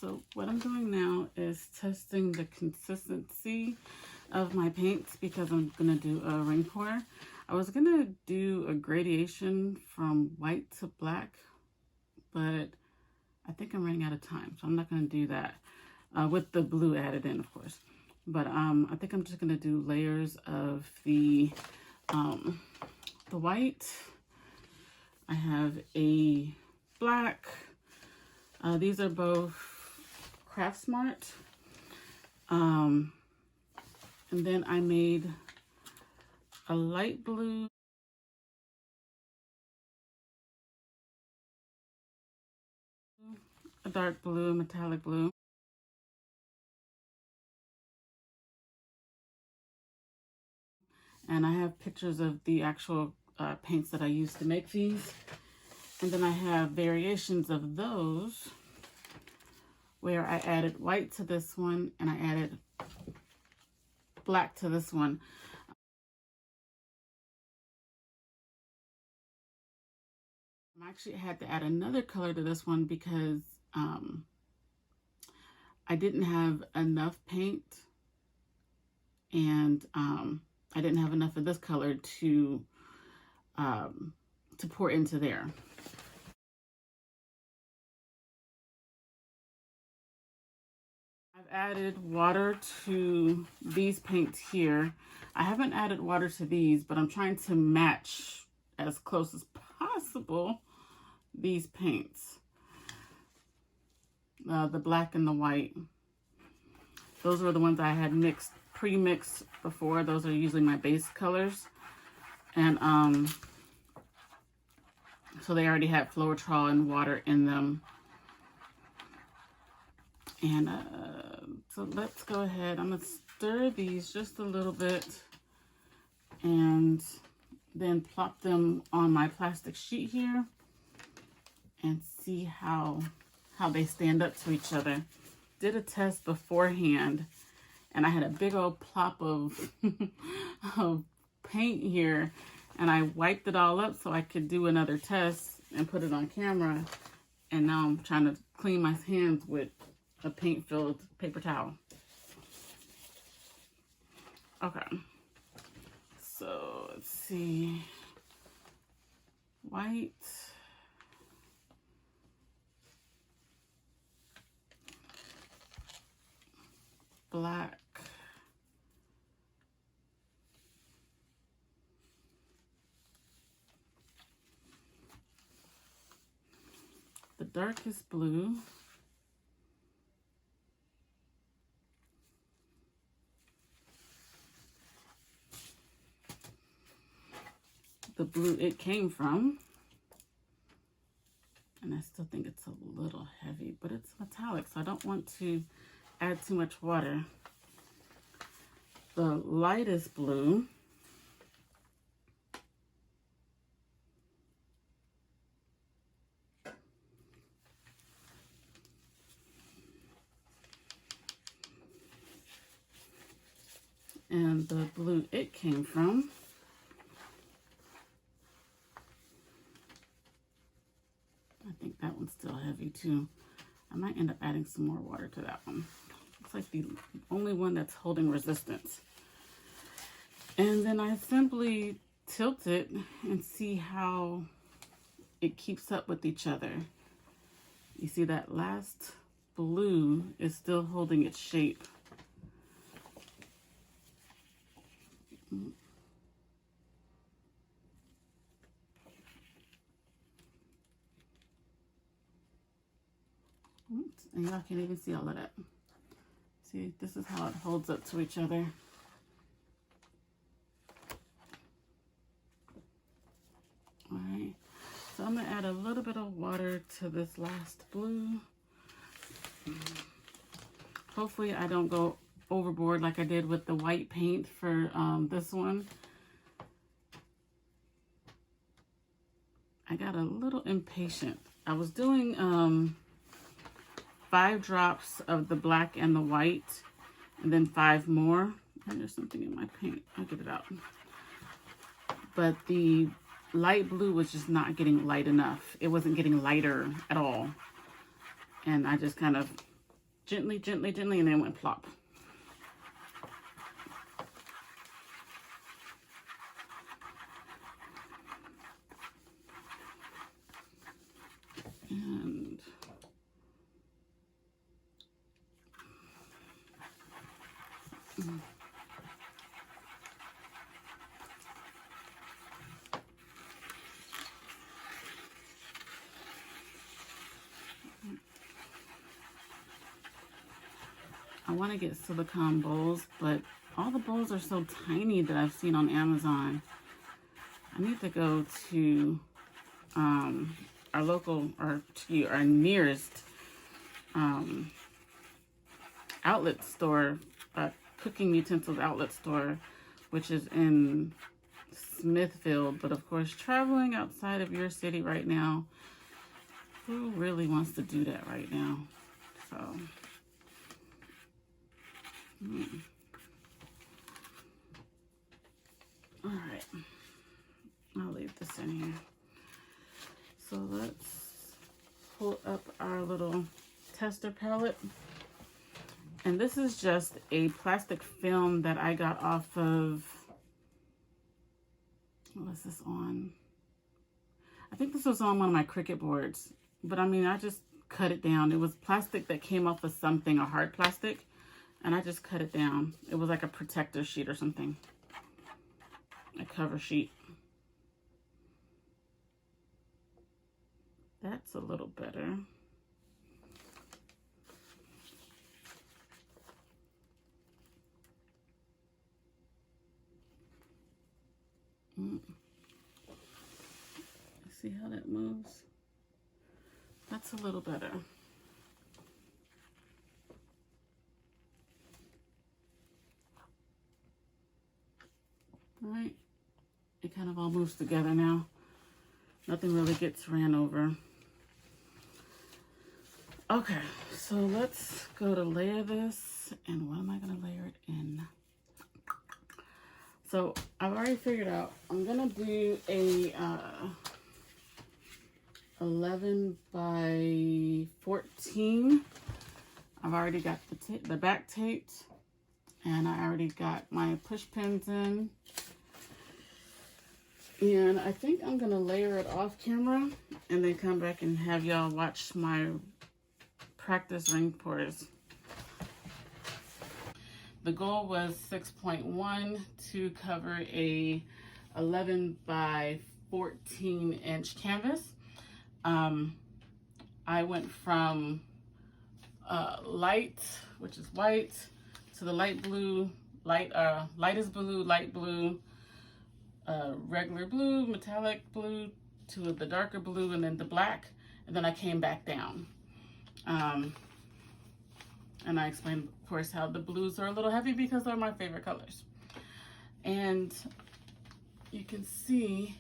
So what I'm doing now is testing the consistency of my paints because I'm going to do a ring pour. I was going to do a gradation from white to black, but I think I'm running out of time, so I'm not going to do that with the blue added in, of course. But I think I'm just going to do layers of the white. I have a black. These are both Craft Smart. And then I made a light blue, a dark blue, metallic blue. And I have pictures of the actual paints that I used to make these. And then I have variations of those where I added white to this one and I added black to this one. I actually had to add another color to this one because I didn't have enough paint, and I didn't have enough of this color to pour into there. I've added water to these paints here. I haven't added water to these, but I'm trying to match as close as possible these paints. The black and the white. Those were the ones I had pre-mixed before. Those are usually my base colors. And so they already had Floetrol and water in them. And so let's go ahead. I'm going to stir these just a little bit and then plop them on my plastic sheet here and see how they stand up to each other. Did a test beforehand and I had a big old plop of, of paint here, and I wiped it all up so I could do another test and put it on camera. And now I'm trying to clean my hands with a paint-filled paper towel. Okay. So let's see. White. Black. The darkest blue. The blue it came from. And I still think it's a little heavy, but it's metallic, so I don't want to add too much water. The lightest blue. And the blue it came from. I think that one's still heavy too. I might end up adding some more water to that one. Looks like the only one that's holding resistance. And then I simply tilt it and see how it keeps up with each other. You see that last blue is still holding its shape. And y'all can't even see all of that. See, this is how it holds up to each other. All right, so I'm gonna add a little bit of water to this last blue. Hopefully I don't go overboard like I did with the white paint for this one. I got a little impatient. I was doing 5 drops of the black and the white, and then 5 more. And there's something in my paint. I'll get it out. But the light blue was just not getting light enough. It wasn't getting lighter at all. And I just kind of gently, gently, gently, and then went plop. And I want to get silicone bowls, but all the bowls are so tiny that I've seen on Amazon. I need to go to our local, or to our nearest outlet store, cooking utensils outlet store, which is in Smithfield. But of course, traveling outside of your city right now, who really wants to do that right now? So, all right, I'll leave this in here. So let's pull up our little tester palette. And this is just a plastic film that I got off of, what was this on? I think this was on one of my Cricut boards. But I mean, I just cut it down. It was plastic that came off of something, a hard plastic. And I just cut it down. It was like a protector sheet or something. A cover sheet. That's a little better. See how that moves? That's a little better. All right, it kind of all moves together now. Nothing really gets ran over. Okay, so let's go to layer this. And what am I gonna layer it in? So I've already figured out, I'm gonna do a 11 by 14. I've already got the back taped, and I already got my push pins in. And I think I'm gonna layer it off camera and then come back and have y'all watch my practice ring pours. The goal was 6.1 to cover a 11 by 14 inch canvas. I went from light, which is white, to the light blue, lightest blue, light blue, regular blue, metallic blue, to the darker blue, and then the black, and then I came back down. And I explained, of course, how the blues are a little heavy because they're my favorite colors. And you can see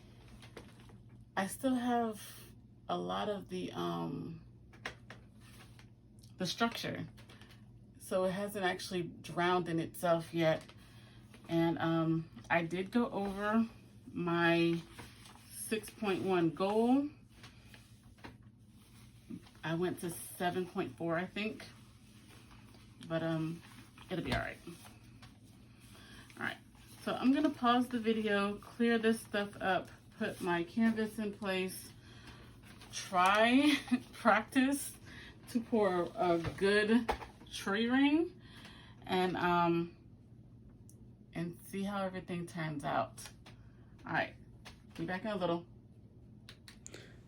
I still have a lot of the structure. So it hasn't actually drowned in itself yet. And I did go over my 6.1 goal. I went to 7.4, I think. But it'll be all right. All right, so I'm gonna pause the video, clear this stuff up, put my canvas in place, practice to pour a good tree ring, and see how everything turns out. All right, be back in a little.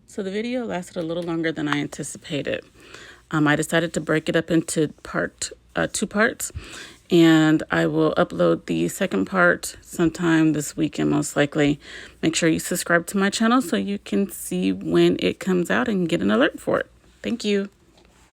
So the video lasted a little longer than I anticipated. I decided to break it up into two parts, and I will upload the second part sometime this weekend, most likely. Make sure you subscribe to my channel so you can see when it comes out and get an alert for it. Thank you.